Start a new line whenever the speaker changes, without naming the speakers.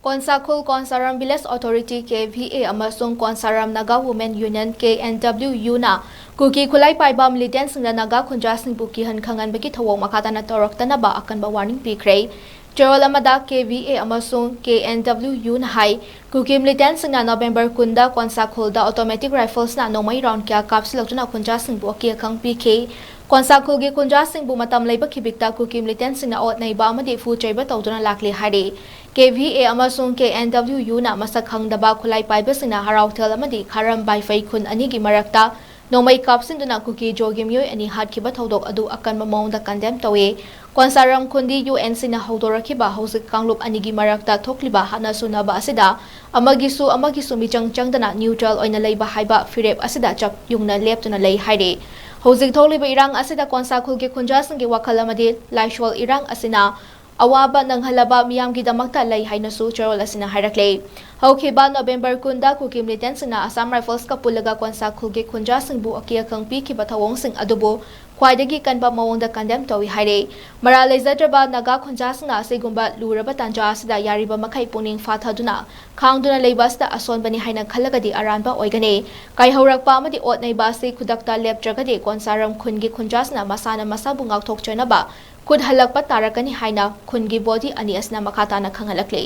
ꯀꯣꯟꯁꯥꯈꯨꯜ ꯀꯣꯟꯁꯥꯔꯝ village authority KVA. ꯑꯃꯁꯨꯡ Konsaram Naga women union ꯀꯦ.ꯑꯦꯟ.ꯗꯕ꯭ꯂꯤꯎ.ꯌꯨ.ꯅ ꯀꯨꯀꯤ ꯈꯨꯠꯂꯥꯏ ꯄꯥꯏꯕ ꯃꯤꯂꯤꯇꯦꯟꯠꯁꯤꯡꯅ ꯅꯥꯒꯥ ꯈꯨꯟꯖꯥꯁꯤꯡꯕꯨ ꯀꯤꯍꯟ ꯈꯪꯍꯟꯕꯒꯤ ꯊꯧꯑꯣꯡ ꯃꯈꯥ ꯇꯥꯅ ꯇꯧꯔꯛꯇꯅꯕ ꯑꯀꯟꯕ ꯋꯥꯔꯅꯤꯡ ꯄꯤꯈ꯭ꯔꯦ꯫ ꯆꯌꯣꯜ ꯑꯃꯗ ꯀꯦ.ꯚꯤ.ꯑꯦ. ꯑꯃꯁꯨꯡ ꯀꯦ.ꯑꯦꯟ.ꯗꯕ꯭ꯂꯤꯎ.ꯌꯨ.ꯅ ꯍꯥꯏ ꯀꯨꯀꯤ ꯃꯤꯂꯤꯇꯦꯟꯠꯁꯤꯡꯅ ꯅꯕꯦꯝꯕꯔ 10ꯗ ꯀꯣꯟꯁꯥꯈꯨꯜꯗ ꯑꯣꯇꯣꯃꯦꯇꯤꯛ ꯔꯥꯏꯐꯜꯁꯅ ꯅꯣꯡꯃꯩ ꯔꯥꯎꯟ ꯀꯌꯥ ꯀꯥꯞꯁꯤꯜꯂꯛꯇꯨꯅ ꯈꯨꯟꯖꯥꯁꯤꯡꯕꯨ ꯑꯀꯤ ꯑꯈꯪ ꯄꯤꯈꯤ꯫ ꯀꯣꯟꯁꯥꯈꯨꯜꯒꯤ ꯈꯨꯟꯖꯥꯁꯤꯡꯕꯨ ꯃꯇꯝ ꯂꯩꯕ ꯈꯤꯕꯤꯛꯇ ꯀꯨꯀꯤ ꯃꯤꯂꯤꯇꯦꯟꯠꯁꯤꯡꯅ ꯑꯣꯠ ꯅꯩꯕ ꯑꯃꯗꯤ ꯐꯨ ꯆꯩꯕ ꯇꯧꯗꯨꯅ ꯂꯥꯛꯂꯤ ꯍꯥꯏꯔꯤ꯫ ꯀꯦ.ꯚꯤ.ꯑꯦ. ꯑꯃꯁꯨꯡ ꯀꯦ.ꯑꯦꯟ.ꯗꯕ꯭ꯂꯤꯎ.ꯌꯨ.ꯅ ꯃꯁꯛ ꯈꯪꯗꯕ ꯈꯨꯠꯂꯥꯏ ꯄꯥꯏꯕꯁꯤꯡꯅ ꯍꯔꯥꯎꯊꯦꯜ ꯑꯃꯗꯤ ꯈꯥꯔꯝ ꯕꯥꯏꯐꯩ ꯈꯨꯟ ꯑꯅꯤꯒꯤ ꯃꯔꯛꯇ ꯅꯣꯡꯃꯩ ꯀꯥꯞꯁꯤꯟꯗꯨꯅ ꯀꯨꯀꯤ-ꯖꯣꯒꯤ ꯃꯤꯑꯣꯏ ꯑꯅꯤ ꯍꯥꯠꯈꯤꯕ ꯊꯧꯗꯣꯛ ꯑꯗꯨ ꯑꯀꯟꯕ ꯃꯑꯣꯡꯗ ꯀꯟꯗꯦꯝ ꯇꯧꯏ꯫ ꯀꯣꯟꯁꯥꯔꯝ ꯈꯨꯟꯗꯤ ꯌꯨ.ꯑꯦꯟ.ꯁꯤꯅ ꯍꯧꯗꯣꯔꯛꯈꯤꯕ ꯍꯧꯖꯤꯛ ꯀꯥꯡꯂꯨꯞ ꯑꯅꯤꯒꯤ ꯃꯔꯛꯇ ꯊꯣꯛꯂꯤꯕ ꯍꯥꯠꯅ ꯁꯨꯅꯕ ꯑꯁꯤꯗ ꯑꯃꯒꯤꯁꯨ ꯃꯤꯆꯪ ꯆꯪꯗꯅ ꯅ꯭ꯌꯨꯇ꯭ꯔꯦꯜ ꯑꯣꯏꯅ ꯂꯩꯕ ꯍꯥꯏꯕ ꯐꯤꯔꯦꯞ ꯑꯁꯤꯗ ꯆꯞ ꯌꯨꯡꯅ ꯂꯦꯞꯇꯨꯅ ꯂꯩ ꯍꯥꯏꯔꯤ꯫ ꯍꯧꯖꯤꯛ ꯊꯣꯛꯂꯤꯕ ꯏꯔꯥꯡ ꯑꯁꯤꯗ ꯀꯣꯟꯁꯥꯈꯨꯜꯒꯤ ꯈꯨꯟꯖꯥꯁꯤꯡꯒꯤ ꯋꯥꯈꯜ ꯑꯃꯗꯤ ꯂꯥꯏꯁꯣꯜ ꯏꯔꯥꯡ ꯑꯁꯤꯅ ꯑꯋꯥꯕ ꯅꯪꯍꯜꯂꯕ ꯃꯤꯌꯥꯝꯒꯤꯗꯃꯛꯇ ꯂꯩ ꯍꯥꯏꯅꯁꯨ ꯆꯌꯣꯜ ꯑꯁꯤꯅ ꯍꯥꯏꯔꯛꯂꯦ꯫ ꯍꯧꯈꯤꯕ ꯅꯕꯦꯝꯕꯔ 10ꯗ ꯀꯨꯀꯤ ꯃꯤꯂꯤꯇꯦꯟꯠꯁꯤꯡꯅ ꯑꯁꯥꯝ ꯔꯥꯏꯐꯜꯁꯀ ꯄꯨꯜꯂꯒ ꯀꯣꯟꯁꯥꯈꯨꯜꯒꯤ ꯈꯨꯟꯖꯥꯁꯤꯡꯕꯨ ꯑꯀꯤ ꯑꯈꯪ ꯄꯤꯈꯤꯕ ꯊꯧꯑꯣꯡꯁꯤꯡ ꯑꯗꯨꯕꯨ ꯈ꯭ꯋꯥꯏꯗꯒꯤ ꯀꯟꯕ ꯃꯑꯣꯡꯗ ꯀꯟꯗꯦꯝ ꯇꯧꯏ ꯍꯥꯏꯔꯤ꯫ ꯃꯔꯥꯜ ꯂꯩꯖꯗ꯭ꯔꯕ ꯅꯥꯒꯥ ꯈꯨꯟꯖꯥꯁꯤꯡꯅ ꯑꯁꯤꯒꯨꯝꯕ ꯂꯨꯔꯕ ꯇꯥꯟꯖꯥ ꯑꯁꯤꯗ ꯌꯥꯔꯤꯕ ꯃꯈꯩ ꯄꯨꯛꯅꯤꯡ ꯐꯥꯊꯗꯨꯅ ꯈꯥꯡꯗꯨꯅ ꯂꯩꯕ ꯑꯁꯤꯗ ꯑꯁꯣꯟꯕꯅꯤ ꯍꯥꯏꯅ ꯈꯜꯂꯒꯗꯤ ꯑꯔꯥꯟꯕ ꯑꯣꯏꯒꯅꯤ꯫ ꯀꯥꯏꯍꯧꯔꯛꯄ ꯑꯃꯗꯤ ꯑꯣꯠ ꯅꯩꯕ ꯑꯁꯤ ꯈꯨꯗꯛꯇ ꯂꯦꯞꯇ꯭ꯔꯒꯗꯤ ꯀꯣꯟꯁꯥꯔꯝ ꯈꯨꯟꯒꯤ ꯈꯨꯟꯖꯥꯁꯤꯡꯅ ꯃꯁꯥꯅ ꯃꯁꯥꯕꯨ ꯉꯥꯛꯊꯣꯛꯆꯅꯕ ꯈꯨꯠ ꯍꯜꯂꯛꯄ ꯇꯥꯔꯛꯀꯅꯤ ꯍꯥꯏꯅ ꯈꯨꯟꯒꯤ ꯕꯣꯗꯤ ꯑꯅꯤ ꯑꯁꯤꯅ ꯃꯈꯥ ꯇꯥꯅ ꯈꯪꯍꯜꯂꯛꯂꯤ꯫